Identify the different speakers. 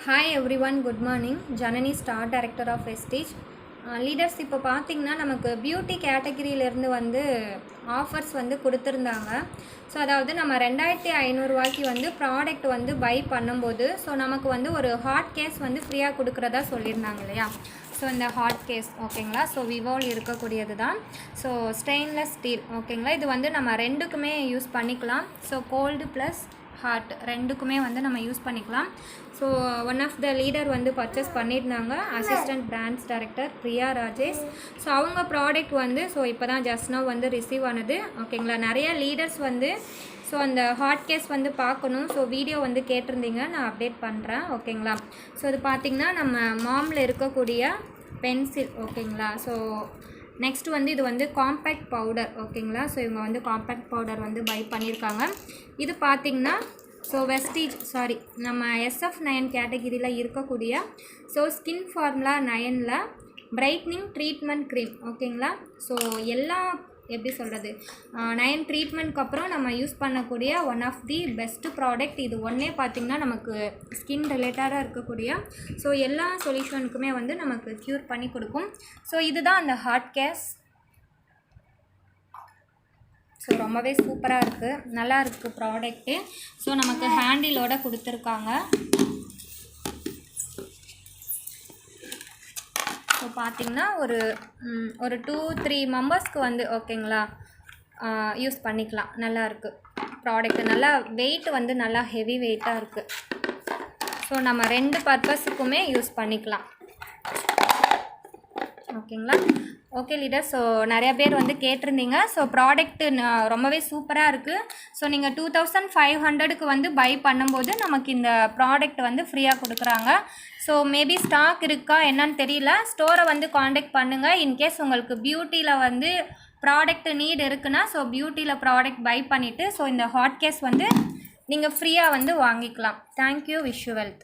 Speaker 1: Hi everyone, good morning. Janani, Star Director of Vestige. Leaders இப்போ பார்த்திங்கன்னா நமக்கு beauty கேட்டகிரியிலேருந்து வந்து ஆஃபர்ஸ் வந்து கொடுத்துருந்தாங்க. ஸோ அதாவது நம்ம 2500 வந்து ப்ராடக்ட் வந்து பை பண்ணும்போது ஸோ நமக்கு வந்து ஒரு ஹாட் கேஸ் வந்து ஃப்ரீயாக கொடுக்குறதா சொல்லியிருந்தாங்க இல்லையா. ஸோ இந்த ஹாட் கேஸ் ஓகேங்களா. ஸோ விவோவில் இருக்கக்கூடியது தான். ஸோ ஸ்டெயின்லெஸ் ஸ்டீல் ஓகேங்களா. இது வந்து நம்ம ரெண்டுக்குமே யூஸ் பண்ணிக்கலாம். ஸோ கோல்டு ப்ளஸ் ஹாட் ரெண்டுக்குமே வந்து நம்ம யூஸ் பண்ணிக்கலாம். So one of the leader வந்து பர்ச்சேஸ் பண்ணியிருந்தாங்க, assistant brands director Priya Rajesh. So அவங்க ப்ராடக்ட் வந்து ஸோ இப்போ தான் ஜஸ்ட் நவ் வந்து ரிசீவ் ஆனது ஓகேங்களா. நிறைய லீடர்ஸ் வந்து ஸோ அந்த ஹாட் கேஸ் வந்து பார்க்கணும். ஸோ வீடியோ வந்து கேட்டிருந்தீங்க, நான் அப்டேட் பண்ணுறேன் ஓகேங்களா. ஸோ இது பார்த்திங்கன்னா நம்ம மாமில் இருக்கக்கூடிய பென்சில் ஓகேங்களா. ஸோ நெக்ஸ்ட் வந்து இது வந்து காம்பேக்ட் பவுடர் ஓகேங்களா. ஸோ இவங்க வந்து காம்பேக்ட் பவுடர் வந்து பை பண்ணியிருக்காங்க. இது பார்த்திங்கன்னா ஸோ வெஸ்டீஜ் நம்ம SF9 கேட்டகிரியில் இருக்கக்கூடிய ஸோ ஸ்கின் ஃபார்முலா 9ல் பிரைட்னிங் ட்ரீட்மெண்ட் க்ரீம் ஓகேங்களா. ஸோ எல்லா எப்படி சொல்கிறது 9 ட்ரீட்மெண்ட்க்கு அப்புறம் நம்ம யூஸ் பண்ணக்கூடிய one of the best product இது. ஒன்றே பார்த்திங்கன்னா நமக்கு ஸ்கின் ரிலேட்டடாக இருக்கக்கூடிய ஸோ எல்லா சொல்யூஷனுக்குமே வந்து நமக்கு க்யூர் பண்ணி கொடுக்கும். ஸோ இதுதான் அந்த ஹாட் கேஸ். ஸோ ரொம்பவே சூப்பராக இருக்குது, நல்லா இருக்குது ப்ராடக்ட்டு. ஸோ நமக்கு ஹேண்டிலோடு கொடுத்துருக்காங்க. ஸோ பார்த்திங்கன்னா ஒரு 2-3 மெம்பர்ஸ்க்கு வந்து ஓகேங்களா யூஸ் பண்ணிக்கலாம். நல்லா இருக்குது ப்ராடக்ட்டு, நல்லா வெயிட் வந்து நல்லா ஹெவி வெயிட்டாக இருக்குது. ஸோ நம்ம 2 பர்பஸுக்குமே யூஸ் பண்ணிக்கலாம் ஓகேங்களா. ஓகே லீடர், ஸோ நிறைய பேர் வந்து கேட்டிருந்தீங்க. ஸோ ப்ராடக்ட்டு ரொம்பவே சூப்பராக இருக்குது. ஸோ நீங்கள் 2500க்கு வந்து பை பண்ணும்போது நமக்கு இந்த ப்ராடக்ட் வந்து ஃப்ரீயாக கொடுக்குறாங்க. ஸோ மேபி ஸ்டாக் இருக்கா என்னன்னு தெரியல. ஸ்டோரை வந்து காண்டாக்ட் பண்ணுங்கள். இன்கேஸ் உங்களுக்கு பியூட்டியில் வந்து ப்ராடக்ட் நீட் இருக்குன்னா ஸோ பியூட்டியில் ப்ராடக்ட் பை பண்ணிவிட்டு ஸோ இந்த ஹாட் கேஸ் வந்து நீங்கள் ஃப்ரீயாக வந்து வாங்கிக்கலாம். Thank you, wish you wealth.